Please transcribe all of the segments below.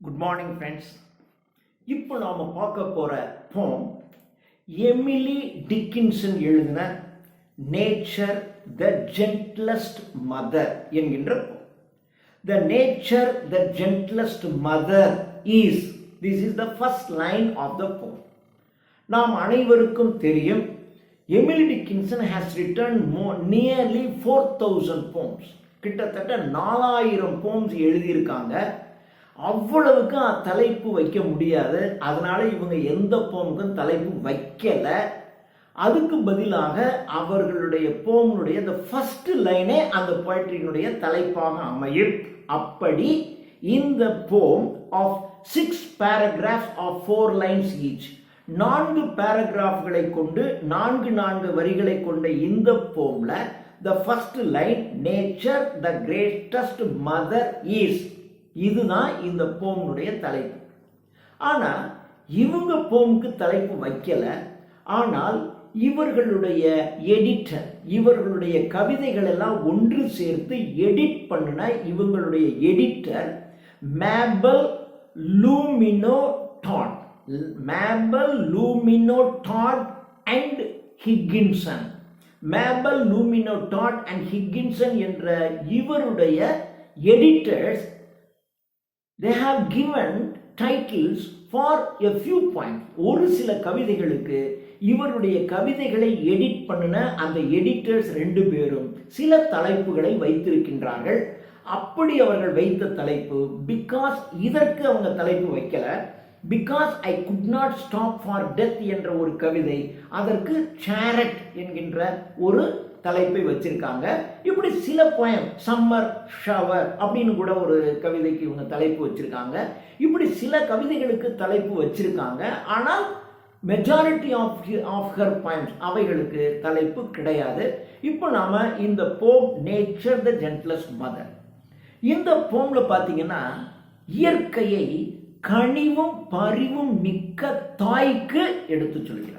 Good morning friends. இப்போ நாம் பார்க்க போகிற போம் எமிலி டிக்கின்சன் எழுதின நேச்சர் த ஜென்ட்லஸ்ட் மதர் என்கின்ற poem. The nature the gentlest mother is, this is the first line of the poem. நாம் அனைவருக்கும் தெரியும், Emily Dickinson has written nearly 4000 poems. கிட்டத்தட்ட 4000 போம்ஸ் எழுதியிருக்காங்க. அவ்வளவுக்கு தலைப்பு வைக்க முடியாது. அதனால இவங்க எந்த போமுக்கும் தலைப்பு வைக்கல. அதுக்கு பதிலாக அவர்களுடைய போமுடைய அந்த ஃபர்ஸ்ட் லைனே அந்த போய்ட்ரியினுடைய தலைப்பாக அமையும். அப்படி இந்த poem of 6 paragraphs of 4 lines each, 4 பேராகிராஃப்களை கொண்டு 4 வரிகளை கொண்ட இந்த போம்ல the first line, nature the greatest mother is, இதுதான் இந்த போமுடைய தலைப்பு. ஆனால் இவங்க போமுக்கு தலைப்பு வைக்கல. ஆனால் இவர்களுடைய எடிட்டர் இவர்களுடைய கவிதைகள் எல்லாம் ஒன்று சேர்த்து எடிட் பண்ணின இவங்களுடைய editor Mabel Lumino Todd and Higginson. Mabel Lumino Todd and Higginson என்ற இவருடைய editors, they have given titles for a few points. ஒரு சில கவிதைகளுக்கு இவருடைய கவிதைகளை எடிட் பண்ணின அந்த எடிட்டர்ஸ் 2 பேரும் சில தலைப்புகளை வைத்திருக்கின்றார்கள். அப்படி அவர்கள் வைத்த தலைப்பு, பிகாஸ் இதற்கு அவங்க தலைப்பு வைக்கல, because I could not stop for death என்ற ஒரு கவிதை, அதற்கு சேரட் என்கின்ற ஒரு தலைப்பை வச்சிருக்காங்க. இப்படி சில போயம், சம்மர் ஷவர் அப்படின்னு கூட ஒரு கவிதைக்கு இவங்க தலைப்பு வச்சிருக்காங்க. இப்படி சில கவிதைகளுக்கு தலைப்பு வச்சிருக்காங்க. ஆனால் மெஜாரிட்டி ஆஃப் ஹர் போயம்ஸ் அவைகளுக்கு தலைப்பு கிடையாது. இப்போ நாம இந்த போம் நேச்சர் த ஜென்ட்லஸ்ட் மதர், இந்த போம்ல பார்த்தீங்கன்னா இயற்கையை கனிவும் பரிவும் மிக்க தாய்க்கு எடுத்து சொல்கிறார்.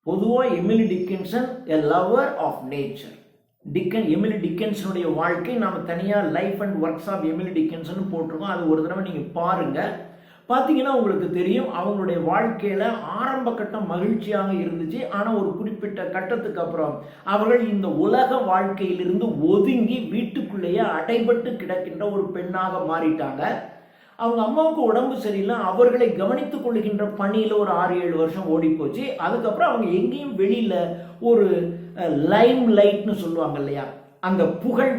பொதுவாக Emily Dickinson a lover of nature. Emily டிக்கின்சனுடைய வாழ்க்கை நாம் தனியாக life and works of Emily Dickinson போட்டிருக்கோம். அது ஒரு தடவை நீங்கள் பாருங்கள். பார்த்தீங்கன்னா உங்களுக்கு தெரியும், அவங்களுடைய வாழ்க்கையில் ஆரம்ப கட்டம் மகிழ்ச்சியாக இருந்துச்சு. ஆனால் ஒரு குறிப்பிட்ட கட்டத்துக்கு அப்புறம் அவர்கள் இந்த உலக வாழ்க்கையிலிருந்து ஒதுங்கி வீட்டுக்குள்ளேயே அடைபட்டு கிடக்கின்ற ஒரு பெண்ணாக மாறிட்டாங்க. அவங்க அம்மாவுக்கு உடம்பு சரியில்லை. அவர்களை கவனித்துக் கொள்கின்ற பணியில் ஒரு 6-7 வருஷம் ஓடி போச்சு. அதுக்கப்புறம் அவங்க எங்கேயும் வெளியில் ஒரு லைம் லைட்னு சொல்லுவாங்க இல்லையா, அந்த புகழ்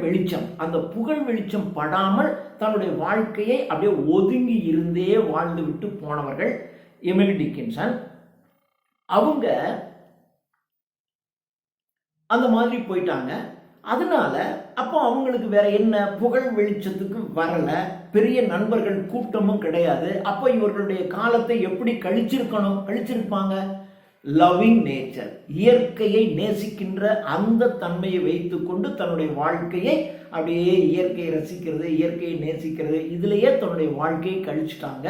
வெளிச்சம் படாமல் தன்னுடைய வாழ்க்கையை அப்படியே ஒதுங்கி இருந்தே வாழ்ந்து விட்டு போனவர்கள் எமிலி டிக்கின்சன். அவங்க அந்த மாதிரி போயிட்டாங்க. அதனால அப்போ அவங்களுக்கு வேற என்ன, புகழ் வெளிச்சத்துக்கு வரல, பெரிய நண்பர்கள் கூட்டமும் கிடையாது. அப்போ இவர்களுடைய காலத்தை எப்படி கழிச்சிருப்பாங்க? லவ்விங் நேச்சர், இயற்கையை நேசிக்கின்ற அந்த தன்மையை வைத்துக்கொண்டு தன்னுடைய வாழ்க்கையை அப்படியே இயற்கையை ரசிக்கிறது, இயற்கையை நேசிக்கிறது, இதுலேயே தன்னுடைய வாழ்க்கையை கழிச்சிட்டாங்க.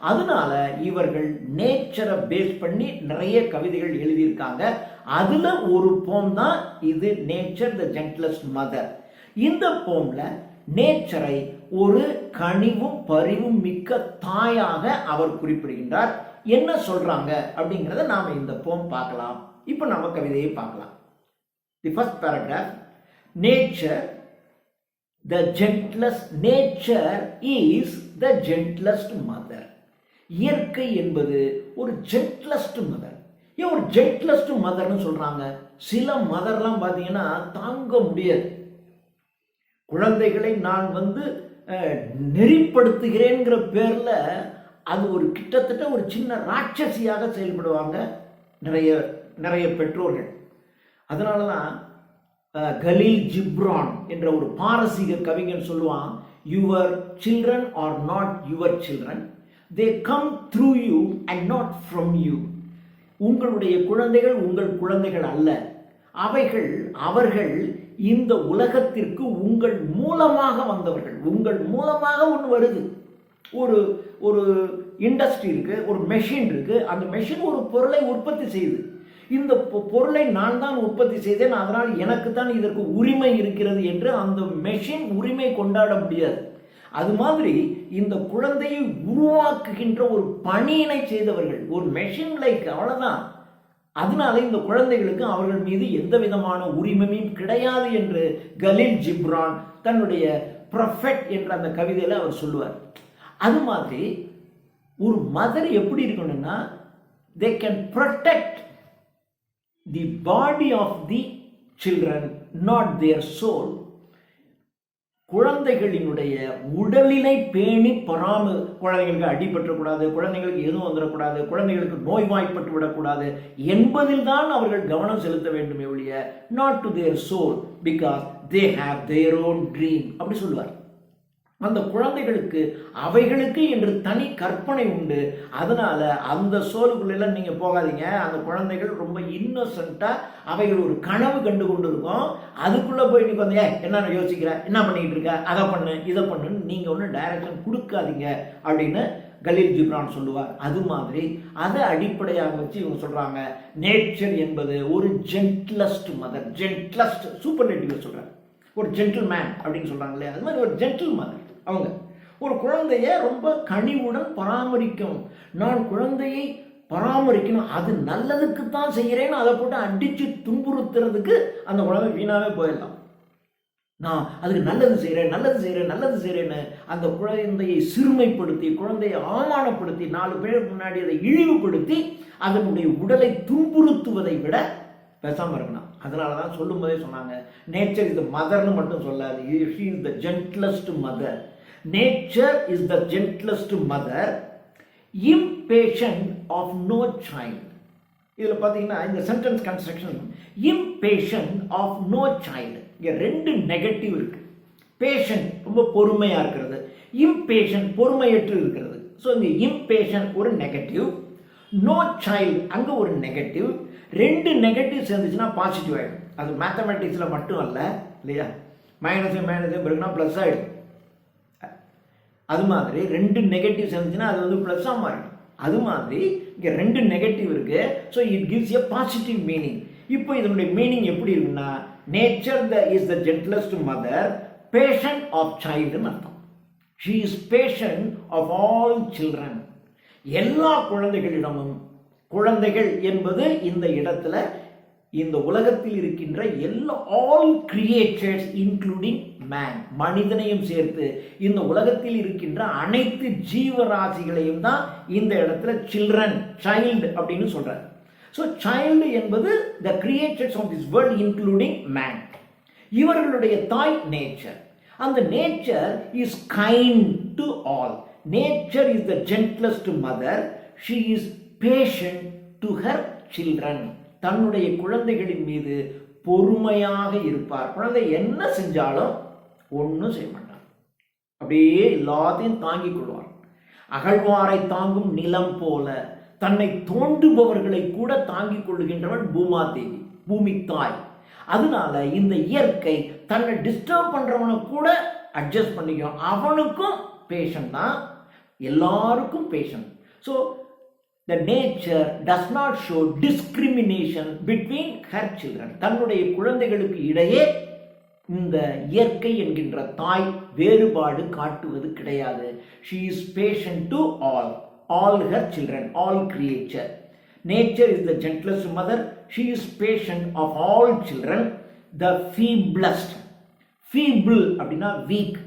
அதனால இவர்கள் நேச்சரை பேஸ் பண்ணி நிறைய கவிதைகள் எழுதியிருக்காங்க. அதுல ஒரு போம் தான் இது, நேச்சர் த ஜென்ட்லஸ்ட் மதர். இந்த போம்ல நேச்சரை ஒரு கனிவும் பரிவும் மிக்க தாயாக அவர் குறிப்பிடுகின்றார். என்ன சொல்றாங்க அப்படிங்கிறத நாம இந்த போம் பார்க்கலாம். இப்போ நம்ம கவிதையை பார்க்கலாம். The first paragraph, nature the gentlest, nature is the gentlest mother. இயற்கை என்பது ஒரு ஜென்ட்லஸ்ட் மதர். ஏன் ஒரு ஜென்ட்லஸ்ட் மதர்னு சொல்றாங்க? சில மதர்லாம் பார்த்தீங்கன்னா தாங்க முடியாது. குழந்தைகளை நான் நெறிப்படுத்துகிறேங்கிற பேர்ல அது ஒரு கிட்டத்தட்ட ஒரு சின்ன ராட்சசியாக செயல்படுவாங்க நிறைய பெற்றோர்கள். அதனால தான் கலீல் ஜிப்ரான் என்ற ஒரு பாரசீக கவிஞன் சொல்லுவான், your children are not your children, they come through you and not from you. உங்களுடைய குழந்தைகள் உங்கள் குழந்தைகள் அல்ல, அவர்கள் இந்த உலகத்திற்கு உங்கள் மூலமாக வந்தவர்கள். உங்கள் மூலமாக ஒன்று வருது. ஒரு இண்டஸ்ட்ரி இருக்கு, ஒரு மெஷின் இருக்கு. அந்த மெஷின் ஒரு பொருளை உற்பத்தி செய்யுது. இந்த பொருளை நான் தான் உற்பத்தி செய்தேன், அதனால் எனக்கு தான் இதற்கு உரிமை இருக்கிறது என்று அந்த மெஷின் உரிமை கொண்டாட முடியாது. அது மாதிரி இந்த குழந்தையை உருவாக்குகின்ற ஒரு பணியினை செய்தவர்கள், ஒரு மெஷின் லைக், அவ்வளவுதான். அதனால இந்த குழந்தைகளுக்கு அவர்கள் மீது எந்த விதமான உரிமையும் கிடையாது என்று கலீல் ஜிப்ரான் தன்னுடைய ப்ரொஃபெட் என்ற அந்த கவிதையில அவர் சொல்லுவார். அது மாதிரி ஒரு மதர் எப்படி இருக்கணும்னா, they can protect the body of the children, not their soul. குழந்தைகளினுடைய உடலினை பேணி குழந்தைகளுக்கு அடிபற்றக்கூடாது, குழந்தைகளுக்கு எதுவும் வந்துடக்கூடாது, குழந்தைகளுக்கு நோய்வாய்ப்பட்டு விடக்கூடாது என்பதில் தான் அவர்கள் கவனம் செலுத்த வேண்டுமே ஒழிய not to their soul, because they have their own dream அப்படி சொல்லுவார். அந்த குழந்தைகளுக்கு அவைகளுக்கு என்று தனி கற்பனை உண்டு. அதனால அந்த சோலுக்குள்ள நீங்க போகாதீங்க. அந்த குழந்தைகள் ரொம்ப இன்னோசென்ட்டா அவைகள் ஒரு கனவு கண்டு கொண்டு இருக்கும். அதுக்குள்ள போய் நீங்க வந்து என்ன யோசிக்கிற, என்ன பண்ணிட்டு இருக்க, அதை பண்ணு இதை பண்ணுன்னு நீங்க ஒன்று டைரக்ஷன் கொடுக்காதீங்க அப்படின்னு கலீல் ஜிப்ரான் சொல்லுவார். அது மாதிரி அதை அடிப்படையாக வச்சு இவங்க சொல்றாங்க, நேச்சர் என்பது ஒரு ஜென்ட்லஸ்ட் மதர். ஜென்ட்லஸ்ட் சூப்பர்லேட்டிவ் சொல்றாங்க. ஒரு ஜென்டில் மேன் அப்படின்னு சொல்றாங்க இல்லையா, அது மாதிரி ஒரு ஜென்டில் மதர். அவங்க ஒரு குழந்தைய ரொம்ப கனிவுடன் பராமரிக்கும். நான் குழந்தையை பராமரிக்கணும், அது நல்லதுக்கு தான் செய்கிறேன்னு அதை போட்டு அடிச்சு துன்புறுத்துறதுக்கு அந்த குழந்தை வீணாவே போயிடலாம். நான் அதுக்கு நல்லது செய்கிறேன் நல்லது செய்கிறேன் நல்லது செய்கிறேன்னு அந்த குழந்தையை சிறுமைப்படுத்தி, குழந்தையை அவமானப்படுத்தி, 4 பேருக்கு முன்னாடி அதை இழிவுபடுத்தி அதனுடைய உடலை துன்புறுத்துவதை விட பேசாமல் இருக்கணும். அதனால தான் சொல்லும் போதே சொன்னாங்க, நேச்சர் இஸ் த மதர்னு மட்டும் சொல்லாது, she is the gentlest mother. Nature is the gentlest mother, impatient of no child. இதில் பார்த்தீங்கன்னா இந்த sentence construction impatient of no child, இங்கே 2 நெகட்டிவ் இருக்கு. பேஷண்ட் ரொம்ப பொறுமையாக இருக்கிறது, impatient பொறுமையற்று இருக்கிறது. ஸோ இந்த impatient ஒரு நெகட்டிவ், நோ சைல்டு அங்கே ஒரு நெகட்டிவ். 2 நெகட்டிவ் சேர்ந்துச்சுன்னா பாசிட்டிவ் ஆகிடும். அது மேத்தமெட்டிக்ஸில் மட்டும் அல்ல இல்லையா, மைனஸு பிறகுனா ப்ளஸ் ஆகிடும். அது மாதிரி 2 நெகட்டிவ் சேர்ந்துச்சுன்னா அது வந்து ப்ளஸ்ஸாக மாறிடும். அது மாதிரி இங்கே 2 நெகட்டிவ் இருக்கு. So it gives a positive meaning. இப்போ இதனுடைய மீனிங் எப்படி இருக்குன்னா, nature is the gentlest mother, patient of சைல்டுன்னு அர்த்தம். She is patient of all children. எல்லா குழந்தைகளிடமும், குழந்தைகள் என்பது இந்த இடத்துல இந்த உலகத்தில் இருக்கின்ற எல்லா ஆல் கிரியேச்சர்ஸ் இன்க்ளூடிங் மேன், மனிதனையும் சேர்த்து இந்த உலகத்தில் இருக்கின்ற அனைத்து ஜீவராசிகளையும் தான் இந்த இடத்துல சில்ட்ரன், சைல்டு அப்படின்னு சொல்றார். ஸோ சைல்டு என்பது the creatures of this world including man. இவர்களுடைய தாய் நேச்சர். அந்த nature is kind to all. Nature is the gentlest mother. She is patient to her children. தன்னுடைய குழந்தைகளின் மீது பொறுமையாக இருப்பார். குழந்தை என்ன செஞ்சாலும் ஒன்றும் செய்ய மாட்டார், அப்படியே எல்லாத்தையும் தாங்கிக் கொள்வார். அகழ்வாரை தாங்கும் நிலம் போல தன்னை தோண்டுபவர்களை கூட தாங்கிக் கொள்ளுகின்றவள் பூமாதேவி, பூமி தாய். அதனால இந்த இயற்கை தன்னை டிஸ்டர்ப் பண்றவனை கூட அட்ஜஸ்ட் பண்ணிக்கும். அவனுக்கும் பேஷன் தான், எல்லாருக்கும் passion. So the nature does not show discrimination between her children. தன்னுடைய குழந்தைகளுக்கு இடையே இந்த இயற்கை என்கின்ற தாய் வேறுபாடு காட்டுவது கிடையாது. She is patient to all her children, all creature. Nature is the gentlest mother. She is patient of all children. The feeblest, feeble அப்படின்னா weak,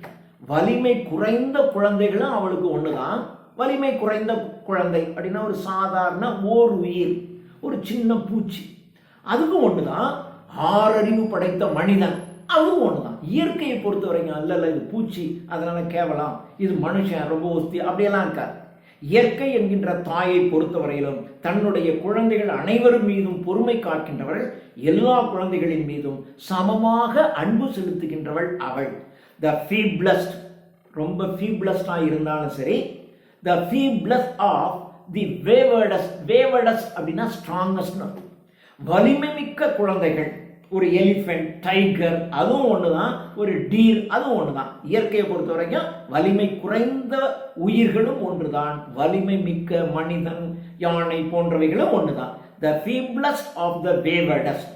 வலிமை குறைந்த குழந்தைகளும் அவளுக்கு ஒண்ணுதான். வலிமை குறைந்த குழந்தை அப்படின்னா ஒரு சாதாரண ஓர் உயிர், ஒரு சின்ன பூச்சி, அதுக்கும் ஒண்ணுதான். 6 அறிவு படைத்த மனிதன், அதுவும் ஒண்ணுதான். இயற்கையை பொறுத்த வரைக்கும் அல்ல இது பூச்சி அதனால கேவலம், இது மனுஷன் ரொம்ப ஒஸ்தி அப்படியெல்லாம் இருக்காது. இயற்கை என்கின்ற தாயை பொறுத்தவரையிலும் தன்னுடைய குழந்தைகள் அனைவரும் மீதும் பொறுமை காக்கின்றவள், எல்லா குழந்தைகளின் மீதும் சமமாக அன்பு செலுத்துகின்றவள் அவள். The feeblest, ரொம்ப feeblest இருந்தாலும் சரி, the feeblest of the waywardest, waywardest அப்படின்னா strongest, வலிமை மிக்க குழந்தைகள். ஒரு எலிஃபென்ட், டைகர் அதுவும் ஒண்ணுதான், ஒரு டீர் அதுவும் ஒண்ணுதான். இயற்கையை பொறுத்த வரைக்கும் வலிமை குறைந்த உயிர்களும் ஒன்றுதான், வலிமை மிக்க மனிதன், யானை போன்றவைகளும் ஒண்ணுதான். The feeblest of the waywardest,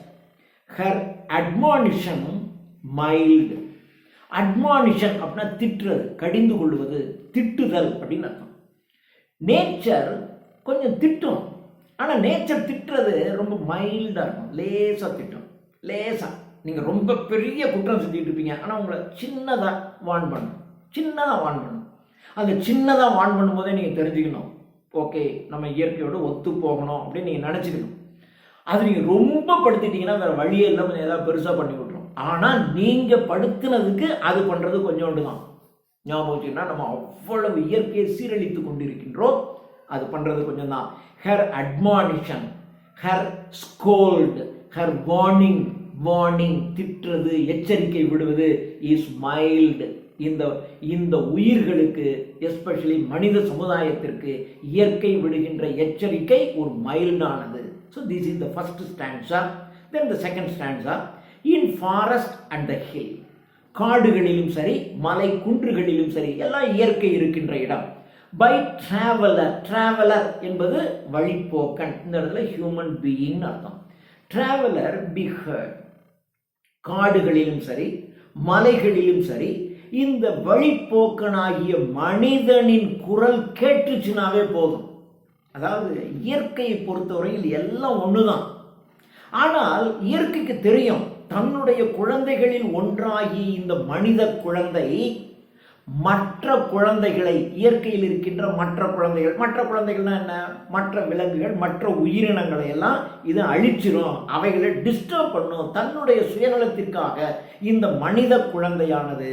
her admonition mild. Admonition அப்படின்னா திட்டுறது, கடிந்து கொள்வது, திட்டுதல் அப்படின்னு அர்த்தம். நேச்சர் கொஞ்சம் திட்டும், ஆனால் நேச்சர் திட்டுறது ரொம்ப மைல்டாக இருக்கும், லேசாக திட்டும். லேசாக நீங்கள் ரொம்ப பெரிய குற்றம் செஞ்சுட்டு இருப்பீங்க, ஆனால் உங்களை சின்னதாக வார்ன் பண்ணணும், சின்னதாக வார்ன் பண்ணணும். அந்த சின்னதாக வார்ன் பண்ணும்போதே நீங்கள் தெரிஞ்சுக்கணும், ஓகே நம்ம இயற்கையோடு ஒத்து போகணும் அப்படின்னு நீங்கள் நினச்சிக்கணும். அது நீங்கள் ரொம்ப படுத்திட்டீங்கன்னா வேறு வழியே இல்லாமல் ஏதாவது பெருசாக பண்ணி விட்ரும். ஆனால் நீங்கள் படுத்தினதுக்கு அது பண்ணுறது கொஞ்சோண்டு தான். ஞாபகம் வச்சுக்கிட்டா நம்ம அவ்வளவு இயற்கையை சீரழித்து கொண்டிருக்கின்றோம், அது பண்ணுறது கொஞ்சம் தான். Her admonition, her scold, her warning, warning திட்டுறது, எச்சரிக்கை விடுவது இஸ் மைல்டு. இந்த உயிர்களுக்கு, எஸ்பெஷலி மனித சமுதாயத்திற்கு இயற்கை விடுகின்ற எச்சரிக்கை ஒரு மைல்டானது. So this is the first stanza. Then the second stanza, in forest and the hill. காடுகளிலும் சரி மலை குன்றுகளிலும் சரி எல்லாம் இயற்கை இருக்கின்ற இடம். பை டிராவலர், டிராவலர் என்பது வழிப்போக்கன், இந்த இடத்துல ஹியூமன் பீயிங் அர்த்தம். Traveller be hurt. காடுகளிலும் சரி மலைகளிலும் சரி இந்த வழிப்போக்கனாகிய மனிதனின் குரல் கேட்டுச்சுனாவே போதும். அதாவது இயற்கையை பொறுத்தவரையில் எல்லாம் ஒண்ணுதான். ஆனால் இயற்கைக்கு தெரியும் தன்னுடைய குழந்தைகளில் ஒன்றாகி இந்த மனித குழந்தை மற்ற குழந்தைகளை, இயற்கையில் இருக்கின்ற மற்ற குழந்தைகள்னா என்ன, மற்ற விலங்குகள் மற்ற உயிரினங்களை எல்லாம் இது அழிச்சிடும், அவைகளை டிஸ்டர்ப் பண்ணும். தன்னுடைய சுயநலத்திற்காக இந்த மனித குழந்தையானது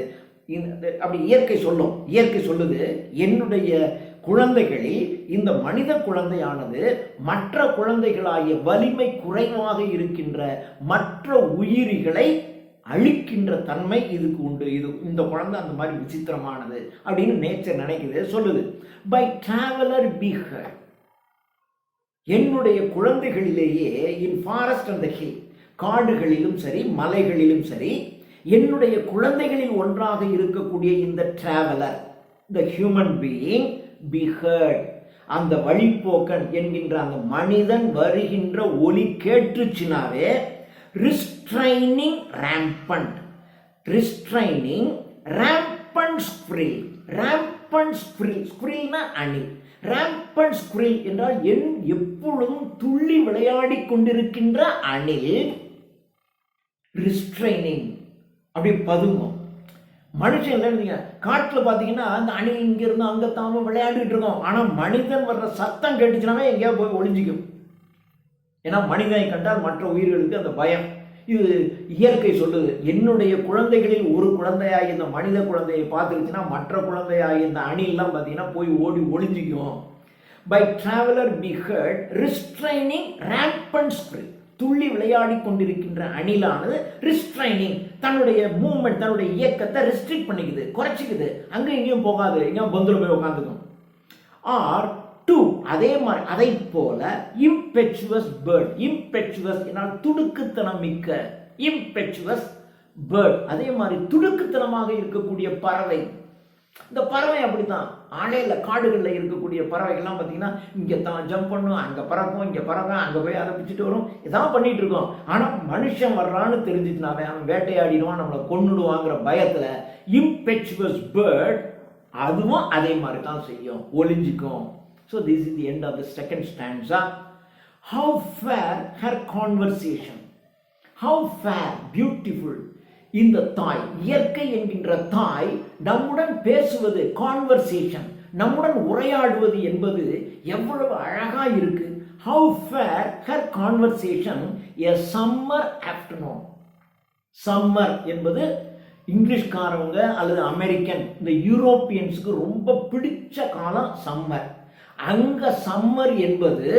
அப்படி இயற்கை சொல்லும். இயற்கை சொல்லுது, என்னுடைய குழந்தைகளில் இந்த மனித குழந்தையானது மற்ற குழந்தைகளாகிய வலிமை குறைவாக இருக்கின்ற மற்ற உயிரிகளை அழிக்கின்ற தன்மை இதுக்கு உண்டு. இந்த குழந்தை அந்த மாதிரி விசித்திரமானது அப்படின்னு நேச்சர் நினைக்குது, சொல்லுது. By traveller be hurt. என்னுடைய குழந்தைகளிலேயே in forest and the hill, காடுகளிலும் சரி மலைகளிலும் சரி என்னுடைய குழந்தைகளில் ஒன்றாக இருக்கக்கூடிய இந்த traveller, the human being be hurt. அந்த வழிப்போக்கன் என்கின்ற அந்த மனிதன் வருகின்ற ஒலி கேட்டுச்சுனாவே restraining rampant, restraining rampant squirrel, rampant squirrel, squirrelனா அணி, rampant squirrel என்றால் எப்பொழுதும் துள்ளி விளையாடி கொண்டிருக்கின்ற அணில் restraining அப்படி பதுங்கும். மனுஷன் இல்லைன்னு காட்டில் பார்த்தீங்கன்னா அந்த அணில் இங்கிருந்து அங்கே தாம விளையாடிட்டு இருக்கோம், ஆனால் மனிதன் வர்ற சத்தம் கேட்டுச்சுனாவே எங்கேயா போய் ஒளிஞ்சிக்கும். ஏன்னா மனிதனை கண்டால் மற்ற உயிர்களுக்கு அந்த பயம். இது இயற்கை சொல்லுது, என்னுடைய குழந்தைகளில் ஒரு குழந்தையாகி இந்த மனித குழந்தையை பார்த்துருச்சுன்னா மற்ற குழந்தையாகி இந்த அணிலாம் பார்த்தீங்கன்னா போய் ஓடி ஒளிஞ்சிக்கும். By traveller be hurt restraining rampant spirit. துள்ளி விளையாடி கொண்டிருக்கின்ற அணிலானது ரிஸ்ட்ரைனிங், தன்னுடைய மூவ்மெண்ட், தன்னுடைய இயக்கத்தை ரெஸ்ட்ரிக்ட் பண்ணிக்குது, குறைச்சிக்குது. அங்கே எங்கேயும் போகாது, எங்கேயும் பந்துல போய் உட்காந்துக்கும். ஆர் டூ, அதே மாதிரி அதை போல இம்பெச்சுவஸ் பேர்ட். இம்பெச்சுவஸ் என்னால் துடுக்குத்தனம் மிக்க, இம்பெச்சுவஸ் பேர்ட். அதே மாதிரி துடுக்குத்தனமாக இருக்கக்கூடிய பறவை. இந்த பறவை அப்படித்தான், ஆலையில காடுகளில் இருக்கக்கூடிய பறவைகள்லாம் பார்த்தீங்கன்னா இங்கே தான் ஜம்ப் பண்ணும், அங்கே பறக்கும், இங்கே பறக்கும், அங்கே போய் அதை பிடிச்சிட்டு வரும், இதான் பண்ணிட்டு இருக்கோம். ஆனால் மனுஷன் வர்றான்னு தெரிஞ்சுட்டுனாவே அவன் வேட்டையாடிடுவான், நம்மளை கொன்னுடுவாங்கிற பயத்தில் இம்பெச்சுவஸ் பேர்ட் அதுவும் அதே மாதிரி தான் செய்யும், ஒளிஞ்சிக்கும். So this is the end of the second stanza. How fair her conversation. How fair, beautiful. இந்த தாய், இயற்கை என்கின்ற தாய் நம்முடன் பேசுவது, கான்வர்சேஷன், நம்முடன் உரையாடுவது என்பது எவ்வளவு அழகா இருக்கு. How fair her conversation a summer afternoon. Summer என்பது இங்கிலீஷ்காரவங்க அல்லது அமெரிக்கன், இந்த யூரோப்பியன்ஸுக்கு ரொம்ப பிடிச்ச காலம் சம்மர். அங்க சம்மர் என்பது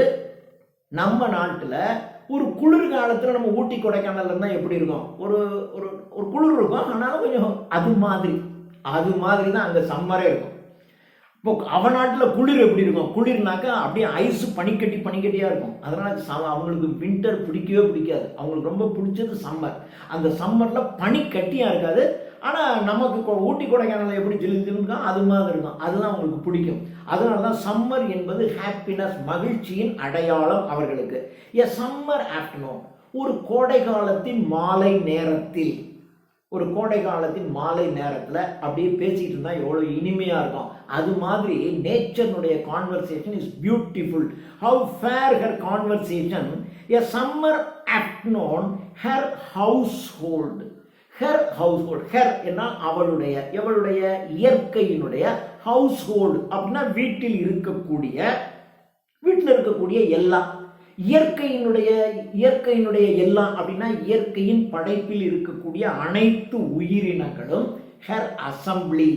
நம்ம நாட்டில் ஒரு குளிர் காலத்தில் நம்ம ஊட்டி கொடைக்கானல் இருந்தால் எப்படி இருக்கும், ஒரு ஒரு ஒரு குளிர் இருக்கும், ஆனாலும் கொஞ்சம் அது மாதிரி தான் அங்கே சம்மரே இருக்கும். இப்போ அவன் நாட்டில் குளிர் எப்படி இருக்கும், குளிர்னாக்கா அப்படியே ஐஸ் பனிக்கட்டியாக இருக்கும். அதனால அவங்களுக்கு வின்டர் பிடிக்கவே பிடிக்காது, அவங்களுக்கு ரொம்ப பிடிச்சது சம்மர். அந்த சம்மரில் பனி கட்டியாக இருக்காது, ஆனால் நமக்கு ஊட்டி கொடைக்கானல் எப்படி ஜில்லுன்னு அது மாதிரி இருக்கும், அதுதான் அவங்களுக்கு பிடிக்கும். அதனால தான் சம்மர் என்பது ஹாப்பினஸ், மகிழ்ச்சியின் அடையாளம் அவர்களுக்கு. எ சம்மர் ஆஃப்டர்நூன், ஒரு கோடை காலத்தின் மாலை நேரத்தில். ஒரு கோடை காலத்தின் மாலை நேரத்தில் அப்படியே பேசிக்கிட்டு இருந்தால் எவ்வளோ இனிமையாக இருக்கும். அது மாதிரி நேச்சர்னுடைய conversation is beautiful. How fair her conversation a summer afternoon her household. Her household, her என்ன அவளுடைய, எவளுடைய, இயற்கையினுடைய. ஹவுஸ்ஹோல்டு அப்படின்னா வீட்டில் இருக்கக்கூடிய எல்லாம். இயற்கையினுடைய எல்லாம் அப்படின்னா இயற்கையின் படைப்பில் இருக்கக்கூடிய அனைத்து உயிரினங்களும் ஹர் அசம்பிளி,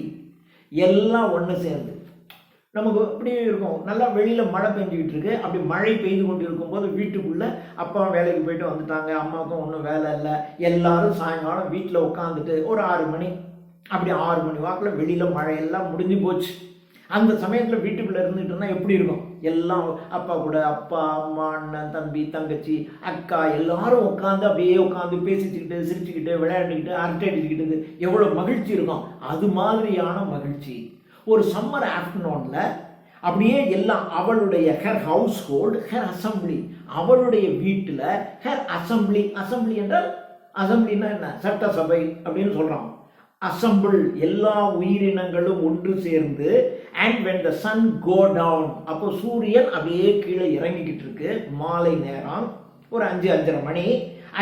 எல்லாம் ஒன்று சேர்ந்து. நமக்கு இப்படி இருக்கும், நல்லா வெளியில் மழை பெஞ்சிக்கிட்டு இருக்கு. அப்படி மழை பெய்து கொண்டு இருக்கும்போது வீட்டுக்குள்ளே அப்பா வேலைக்கு போயிட்டு வந்துட்டாங்க, அம்மாவுக்கும் ஒன்றும் வேலை இல்லை, எல்லாரும் சாயங்காலம் வீட்டில் உட்காந்துட்டு ஒரு 6 மணி, அப்படி 6 மணி வாக்கில் வெளியில் மழையெல்லாம் முடிஞ்சு போச்சு. அந்த சமயத்தில் வீட்டுக்குள்ளே இருந்துகிட்டோம்னா எப்படி இருக்கும்? எல்லாம் அப்பா கூட, அப்பா அம்மா அண்ணன் தம்பி தங்கச்சி அக்கா எல்லாரும் உட்காந்து அப்படியே உட்காந்து பேசிச்சுக்கிட்டு சிரிச்சுக்கிட்டு விளையாண்டுக்கிட்டு அரட்டை அடிச்சுக்கிட்டு எவ்வளோ மகிழ்ச்சி இருக்கும். அது மாதிரியான மகிழ்ச்சி ஒரு சம்மர் ஆஃப்டர்நூனில் அப்படியே எல்லாம் அவளுடைய her house hold her assembly, அவளுடைய வீட்டில் ஹர் அசம்பிளி. அசம்பிளி என்றால் அசம்பிளின்னா என்ன? சட்டசபை அப்படின்னு சொல்கிறோம். அசம்பிள், எல்லா உயிரினங்களும் ஒன்று சேர்ந்து. And when the sun go down, அப்போ சூரியன் அப்படியே கீழே இறங்கிக்கிட்டு இருக்கு. மாலை நேரம் ஒரு 5-5:30 மணி.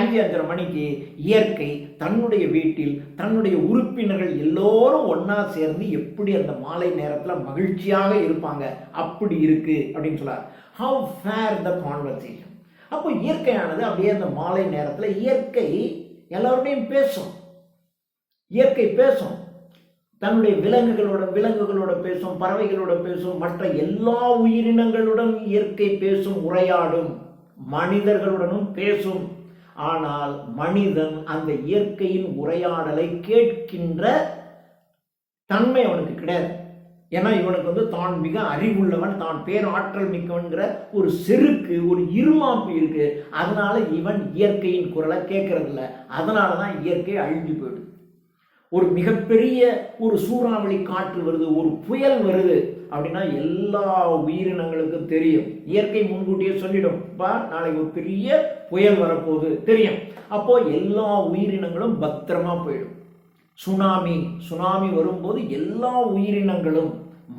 5-5:30 மணிக்கு இயற்கை தன்னுடைய வீட்டில் தன்னுடைய உறுப்பினர்கள் எல்லோரும் ஒன்றா சேர்ந்து எப்படி அந்த மாலை நேரத்தில் மகிழ்ச்சியாக இருப்பாங்க, அப்படி இருக்கு அப்படின்னு சொல்றார். How fair the conversation. அப்போ இயற்கையானது அப்படியே அந்த மாலை நேரத்தில் இயற்கை எல்லாரோடையும் பேசும். இயற்கை பேசும், தன்னுடைய விலங்குகளோட பேசும், பறவைகளோட பேசும், மற்ற எல்லா உயிரினங்களுடன் இயற்கை பேசும், உரையாடும். மனிதர்களுடனும் பேசும். ஆனால் மனிதன் அந்த இயற்கையின் உரையாடலை கேட்கின்ற தன்மை அவனுக்கு கிடையாது. ஏன்னா இவனுக்கு தான் மிக அறிவுள்ளவன், தான் பேராற்றல் மிக்கவன்கிற ஒரு செருக்கு, ஒரு இருமாப்பு இருக்கு. அதனால இவன் இயற்கையின் குரலை கேட்கறதில்ல. அதனாலதான் இயற்கை அழிஞ்சு போயிடுது. ஒரு மிகப்பெரிய ஒரு சூறாவளி காற்று வருது, ஒரு புயல் வருது அப்படின்னா எல்லா உயிரினங்களுக்கும் தெரியும். இயற்கை முன்கூட்டியே சொல்லிடும், நாளைக்கு ஒரு பெரிய புயல் வரப்போகுது தெரியும். அப்போ எல்லா உயிரினங்களும் பத்திரமா போயிடும். சுனாமி வரும்போது எல்லா உயிரினங்களும்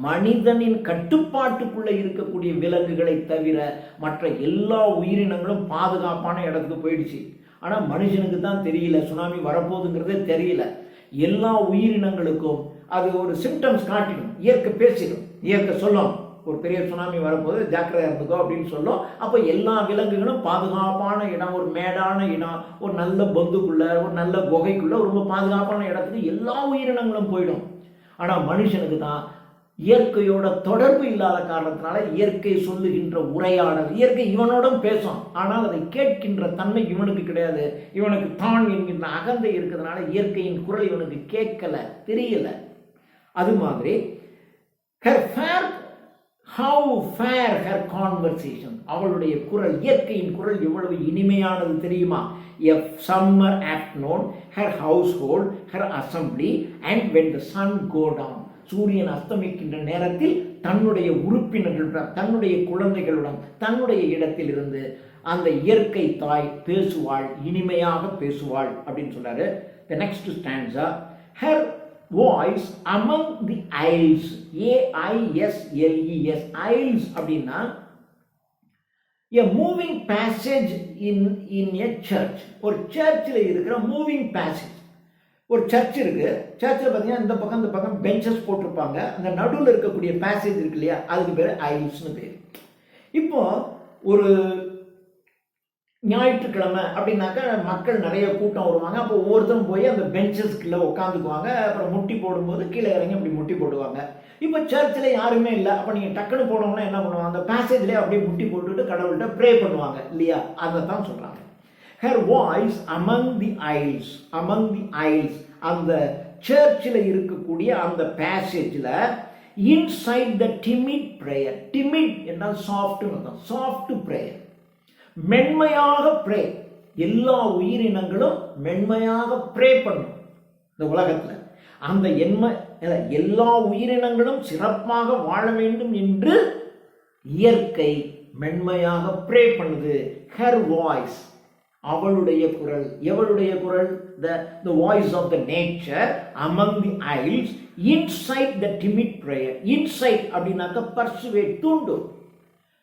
மனிதனின் கட்டுப்பாட்டுக்குள்ள இருக்கக்கூடிய விலங்குகளை தவிர மற்ற எல்லா உயிரினங்களும் பாதுகாப்பான இடத்துக்கு போயிடுச்சு. ஆனா மனுஷனுக்கு தான் தெரியல, சுனாமி வரப்போகுதுங்கிறதே தெரியல. எல்லா உயிரினங்களுக்கும் அது ஒரு சிம்டம்ஸ் காட்டிடும். இயற்கை பேசிடும், இயற்கை சொல்லும் ஒரு பெரிய சுனாமி வரப்போது ஜாக்கிரதையா இருந்துக்கோ அப்படின்னு சொல்லும். அப்போ எல்லா விலங்குகளும் பாதுகாப்பான இடம், ஒரு மேடான இடம், ஒரு நல்ல பொந்துக்குள்ள, ஒரு நல்ல குகைக்குள்ள, ரொம்ப பாதுகாப்பான இடத்துக்கு எல்லா உயிரினங்களும் போயிடும். ஆனா மனுஷனுக்கு தான் இயற்கையோட தொடர்பு இல்லாத காரணத்தினால இயற்கை சொல்லுகின்ற உரையாடல், இயற்கை இவனோடும் பேசும், ஆனால் அதை கேட்கின்ற தன்மை இவனுக்கு கிடையாது. இவனுக்கு தான் என்கின்ற அகந்தை இருக்கிறதுனால இயற்கையின் குரல் இவனுக்கு கேட்கல, தெரியல. அது மாதிரி how fair her conversation, அவளுடைய குரல், இயற்கையின் குரல் எவ்வளவு இனிமையானது தெரியுமா? A summer afternoon, her household, her assembly, and when the sun go down, சூரியன் அஸ்தமிக்கின்ற நேரத்தில் தன்னுடைய உறுப்பினர்கள், தன்னுடைய குழந்தைகளுடன் தன்னுடைய இடத்தில் இருந்து அந்த இயற்கை தாய் பேசுவாள், இனிமையாக பேசுவாள் அப்படின்னு சொல்றாரு. The next stanza, her voice among the isles, AISLES, isles அப்படின்னா a moving passage in a church. ஒரு சர்ச்சில் இருக்கிற மூவிங் பேசேஜ். ஒரு சர்ச் இருக்கு, சர்ச்சில் பார்த்தீங்கன்னா இந்த பக்கம் பெஞ்சஸ் போட்டிருப்பாங்க. அந்த நடுவில் இருக்கக்கூடிய பேசேஜ் இருக்கு இல்லையா, அதுக்கு பேர் ஐல்ஸ்னு பேர். இப்போ ஒரு ஞாயிற்றுக்கிழமை அப்படின்னாக்கா மக்கள் நிறைய கூட்டம் வருவாங்க. அப்போ ஒவ்வொருத்தரும் போய் அந்த பெஞ்சஸ்க்குள்ள உட்காந்துக்குவாங்க. அப்புறம் முட்டி போடும்போது கீழே இறங்கி அப்படி முட்டி போடுவாங்க. இப்போ சர்ச்சில் யாருமே இல்லை. அப்போ நீங்கள் டக்குன்னு போனோம்னா என்ன பண்ணுவாங்க? அந்த பேசேஜ்லேயே அப்படியே முட்டி போட்டுட்டு கடவுள்கிட்ட ப்ரே பண்ணுவாங்க இல்லையா? அதை தான் சொல்கிறாங்க. Her voice among the isles, among the isles, அந்த சர்ச்சில் இருக்கக்கூடிய அந்த பேசேஜில் inside the timid prayer, timid என்றால் சாஃப்ட்னு அர்த்தம், சாஃப்ட் பிரேயர், மென்மையாக ப்ரே. எல்லா உயிரினங்களும் மென்மையாக ப்ரே பண்ணும் இந்த உலகத்தில். அந்த எல்லா உயிரினங்களும் சிறப்பாக வாழ வேண்டும் என்று இயற்கை மென்மையாக ப்ரே பண்ணுது. Her voice, அவளுடைய குரல். எவளுடைய குரல்? the voice of the nature among the isles inside the timid prayer. inside அப்படின்னாக்க persuade, தூண்டும்.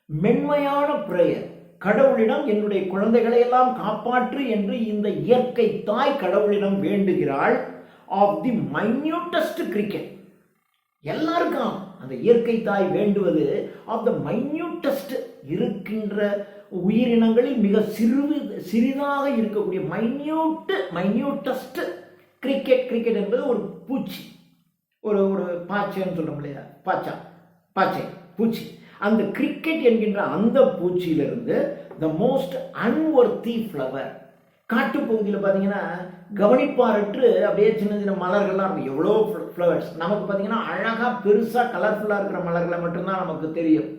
மென்மையான பிரேயர். கடவுளிடம் என்னுடைய குழந்தைகளை எல்லாம் காப்பாற்று என்று இந்த இயற்கை தாய் கடவுளிடம் வேண்டுகிறாள். of the minutest cricket. எல்லாருக்கும் அந்த இயற்கை தாய் வேண்டுவது of the minutest, இருக்கின்ற உயிரினங்களில் மிக சிறிதாக இருக்கக்கூடிய மைன்யூட்டஸ்ட் கிரிக்கெட். கிரிக்கெட் என்பது ஒரு பூச்சி, ஒரு பாச்சைன்னு சொல்றோம் இல்லையா, பாச்சை பூச்சி. அந்த கிரிக்கெட் என்கின்ற அந்த பூச்சியிலிருந்து the most unworthy flower. காட்டுப்பகுதியில் பார்த்தீங்கன்னா கவனிப்பாரற்று அப்படியே சின்ன சின்ன மலர்கள்லாம் இருக்கும். எவ்வளோ ஃப்ளவர்ஸ் நமக்கு பார்த்தீங்கன்னா அழகாக பெருசாக கலர்ஃபுல்லாக இருக்கிற மலர்களை மட்டும்தான் நமக்கு தெரியும்.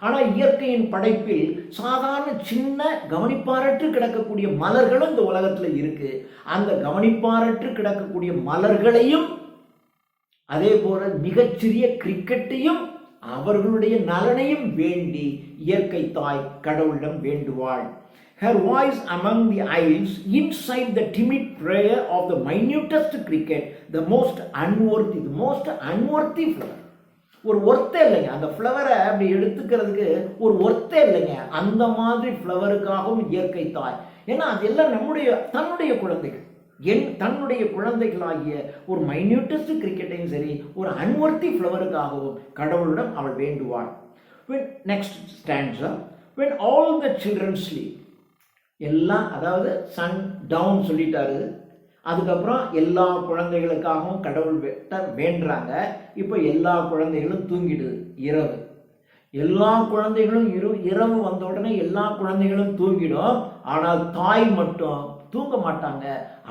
ஆனால் இயற்கையின் படைப்பில் சாதாரண சின்ன கவனிப்பாரற்று கிடக்கக்கூடிய மலர்களும் இந்த உலகத்தில் இருக்கு. அந்த கவனிப்பாரற்று கிடக்கக்கூடிய மலர்களையும் அதே போல மிகச்சிறிய கிரிக்கெட்டையும் அவர்களுடைய நலனையும் வேண்டி இயற்கை தாய் கடவுளிடம் வேண்டுவாள். Her voice among the isles, inside the timid prayer of the minutest cricket, the most unworthy flower. ஒரு ஒர்த்தே இல்லைங்க அந்த ஃப்ளவரை அப்படி எடுத்துக்கிறதுக்கு, ஒரு ஒர்த்தே இல்லைங்க. அந்த மாதிரி ஃப்ளவருக்காகவும் இயற்கை தாய். ஏன்னா அதெல்லாம் தன்னுடைய குழந்தைகள், தன்னுடைய குழந்தைகளாகிய ஒரு மைன்யூட்டஸ்ட் கிரிக்கெட்டையும் சரி, ஒரு அன்வர்த்தி ஃப்ளவருக்காகவும் கடவுளிடம் அவள் வேண்டுவாள். Next stanza, when all the children sleep. எல்லாம், அதாவது சன் டவுன் சொல்லிட்டாரு. அதுக்கப்புறம் எல்லா குழந்தைகளுக்காகவும் கடவுள் வேண்டுறாங்க. இப்போ எல்லா குழந்தைகளும் தூங்கிடுது. இரவு எல்லா குழந்தைகளும் இரவு வந்த உடனே எல்லா குழந்தைகளும் தூங்கிடும். ஆனால் தாய் மட்டும் தூங்க மாட்டாங்க.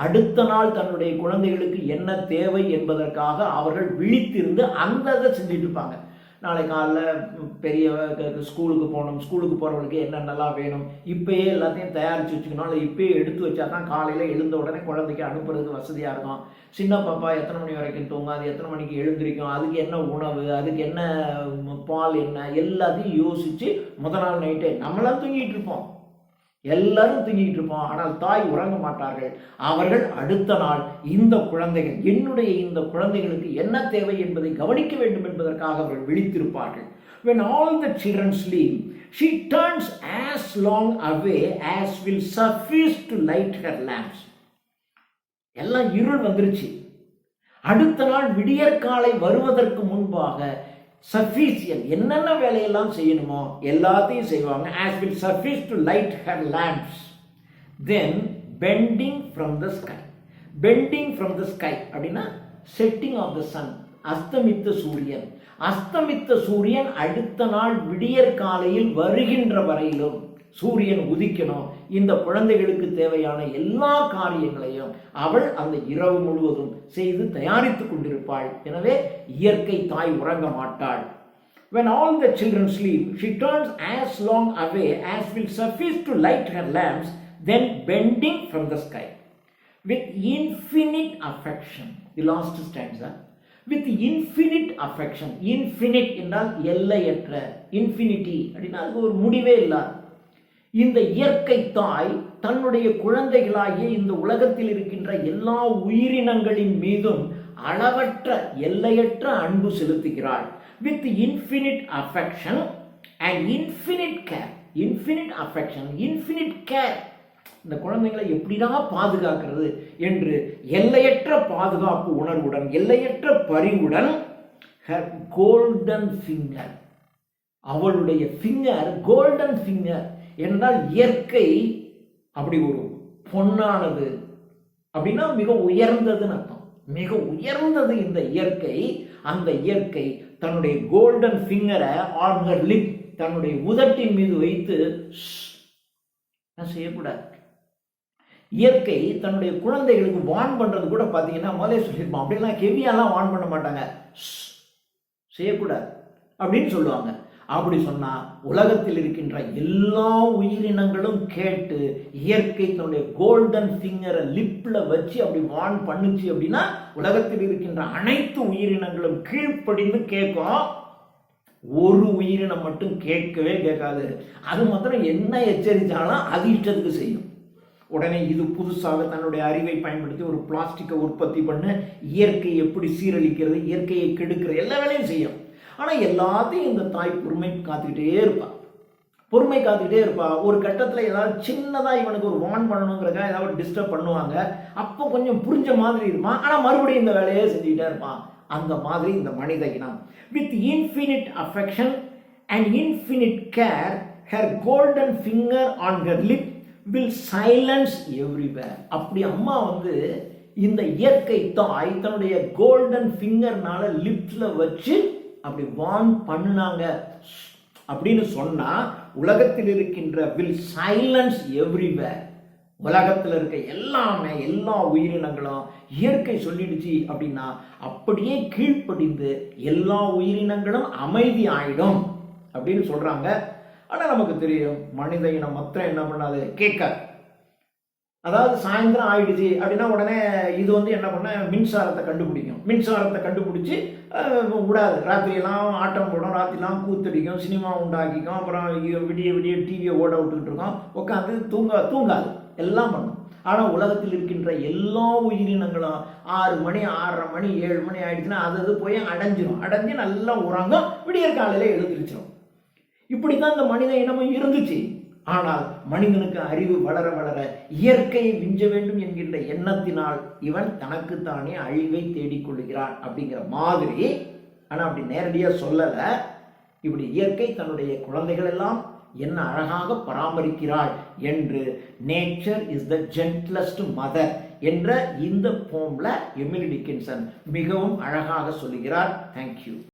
அடுத்த நாள் தன்னுடைய குழந்தைகளுக்கு என்ன தேவை என்பதற்காக அவர்கள் விழித்திருந்து அந்த இதை செஞ்சுட்டு இருப்பாங்க. நாளை காலைல பெரிய ஸ்கூலுக்கு போகணும், ஸ்கூலுக்கு போகிறவங்களுக்கு என்னென்னலாம் வேணும் இப்போயே எல்லாத்தையும் தயாரித்து வச்சுக்கணும். இல்லை இப்போயே எடுத்து வச்சா தான் காலையில் எழுந்த உடனே குழந்தைக்கு அனுப்புறதுக்கு வசதியாக இருக்கும். சின்ன பாப்பா எத்தனை மணி வரைக்கும் தூங்கும், அது எத்தனை மணிக்கு எழுந்திருக்கும், அதுக்கு என்ன உணவு, அதுக்கு என்ன பால், என்ன எல்லாத்தையும் யோசித்து முதல் நாள் நைட்டே நம்மளாம் தூங்கிட்டு இருப்போம், எல்லாரும் தூங்கிட்டு இருப்போம். ஆனால் தாய் உறங்க மாட்டார்கள். அவர்கள் அடுத்த நாள் இந்த குழந்தைகள், என்னுடைய இந்த குழந்தைகளுக்கு என்ன தேவை என்பதை கவனிக்க வேண்டும் என்பதற்காக அவர்கள் விழித்திருப்பார்கள். When all the children sleep, she turns as long away as will suffice to light her lamps. எல்லாம் இருள் வந்துருச்சு. அடுத்த நாள் விடியற்காலை வருவதற்கு முன்பாக சஃபிஷியன்ட் என்னென்ன வேலையெல்லாம் செய்யணுமோ எல்லாத்தையும் செய்வாங்க. as will suffice to light her lamps. then bending from the sky. bending from the sky அப்படின்னா setting of the sun, அஸ்தமித்த சூரியன். அஸ்தமித்த சூரியன் அடுத்த நாள் விடியற்காலையில் வருகின்ற வரையிலும் சூரியன் உதிக்கணும். இந்த குழந்தைகளுக்கு தேவையான எல்லா காரியங்களையும் அவள் அந்த இரவு முழுவதும் செய்து தயாரித்துக் கொண்டிருப்பாள். எனவே இயற்கை தாய் உறங்க மாட்டாள். When all the children sleep, she turns as long away as will suffice to light her lamps, then bending from the sky with infinite affection. The last stanza. With infinite affection. Infinite என்றால் எல்லையற்ற, infinity அப்படின்னா அதுக்கு ஒரு முடிவே இல்லை. இந்த இயற்கை தாய் தன்னுடைய குழந்தைகளாகிய இந்த உலகத்தில் இருக்கின்ற எல்லா உயிரினங்களின் மீதும் அளவற்ற எல்லையற்ற அன்பு செலுத்துகிறாள். With infinite affection and infinite care. Infinite affection, infinite care. இந்த குழந்தைகளை எப்படிதான் பாதுகாக்கிறது என்று எல்லையற்ற பாதுகாப்பு உணர்வுடன், எல்லையற்ற பரிவுடன், her golden finger, அவளுடைய ஃபிங்கர் கோல்டன் ஃபிங்கர் என்றால் இயற்கை அப்படி ஒரு பொன்னானது அப்படின்னா மிக உயர்ந்ததுன்னு அர்த்தம். மிக உயர்ந்தது இந்த இயற்கை. அந்த இயற்கை தன்னுடைய கோல்டன் ஃபிங்கரை ஆன் ஹர் லிப், தன்னுடைய உதட்டின் மீது வைத்து செய்யக்கூடாது. இயற்கை தன்னுடைய குழந்தைகளுக்கு வான் பண்றது கூட பார்த்தீங்கன்னா முதலே சொல்லியிருப்போம். அப்படிலாம் ஹெவியாலாம் வான் பண்ண மாட்டாங்க, செய்யக்கூடாது அப்படின்னு சொல்லுவாங்க. அப்படி சொன்னா உலகத்தில் இருக்கின்ற எல்லா உயிரினங்களும் கேட்டு இயற்கை தன்னுடைய கோல்டன் ஃபிங்கரை லிப்ல வச்சு அப்படி வான் பண்ணுச்சு அப்படின்னா உலகத்தில் இருக்கின்ற அனைத்து உயிரினங்களும் கீழ்ப்படிந்து கேட்கும். ஒரு உயிரினம் மட்டும் கேட்கவே கேட்காது. அது மாத்திரம் என்ன எச்சரித்தாலும் அது இஷ்டத்துக்கு செய்யும். உடனே இது புதுசாக தன்னுடைய அறிவை பயன்படுத்தி ஒரு பிளாஸ்டிக்கை உற்பத்தி பண்ண, இயற்கையை எப்படி சீரழிக்கிறது, இயற்கையை கெடுக்கிற எல்லா வேலையும் செய்யும். ஆனால் எல்லாத்தையும் இந்த தாய் பொறுமை காத்துக்கிட்டே இருப்பாள். ஒரு கட்டத்தில் ஏதாவது சின்னதாக இவனுக்கு ஒரு வார்ன் பண்ணணுங்கிறக்காக ஏதாவது டிஸ்டர்ப் பண்ணுவாங்க. அப்போ கொஞ்சம் புரிஞ்ச மாதிரி இருப்பான், ஆனால் மறுபடியும் இந்த வேலையே செஞ்சுக்கிட்டே இருப்பான். அந்த மாதிரி இந்த மனித இனம் with infinite affection and infinite care, her golden finger on her lip will silence everywhere. அப்படி அம்மா இந்த இயற்கை தாய் தன்னுடைய கோல்டன் ஃபிங்கர்னால லிப்ஸ்ல வச்சு அப்படி வார்ன் பண்ணுனாங்க அப்படின்னு சொன்னா, உலகத்தில் இருக்கின்ற வில் சைலன்ஸ் எவ்ரிவேர். உலகத்தில் இருக்க எல்லா உயிரினங்களும் இயற்கை சொல்லிடுச்சு அப்படின்னா அப்படியே கீழ்ப்படிந்து எல்லா உயிரினங்களும் அமைதி ஆயிடும் அப்படின்னு சொல்றாங்க. ஆனால் நமக்கு தெரியும் மனித இனம் மொத்தம் என்ன பண்ணாது, கேட்காது. அதாவது சாயந்தரம் ஆயிடுச்சு அப்படின்னா உடனே இது என்ன பண்ண, மின்சாரத்தை கண்டுபிடிச்சு விடாது. ராத்திரியெல்லாம் ஆட்டம் போடும், ராத்திரிலாம் கூத்தடிக்கும், சினிமா உண்டாக்கிக்கும், அப்புறம் விடிய டிவியை ஓட விட்டுக்கிட்டு இருக்கோம், உட்காந்து தூங்காது, எல்லாம் பண்ணும். ஆனால் உலகத்தில் இருக்கின்ற எல்லா உயிரினங்களும் 6 மணி 6:30 மணி 7 மணி ஆயிடுச்சுன்னா அது போய் அடைஞ்சு நல்லா உறங்கும், விடியற் காலையில் எழுந்திரிச்சிடும். இப்படித்தான் இந்த மனித இனமும் இருந்துச்சு. ஆனால் மனிதனுக்கு அறிவு வளர வளர இயற்கையை விஞ்ச வேண்டும் என்கின்ற எண்ணத்தினால் இவன் தனக்குத்தானே அழிவை தேடிக்கொள்கிறான் அப்படிங்கிற மாதிரி. ஆனால் அப்படி நேரடியாக சொல்லலை. இப்படி இயற்கை தன்னுடைய குழந்தைகள் எல்லாம் என்ன அழகாக பராமரிக்கிறாள் என்று nature is the gentlest mother என்ற இந்த போம்ல எமிலி டிக்கின்சன் மிகவும் அழகாக சொல்லுகிறார். தேங்க்யூ.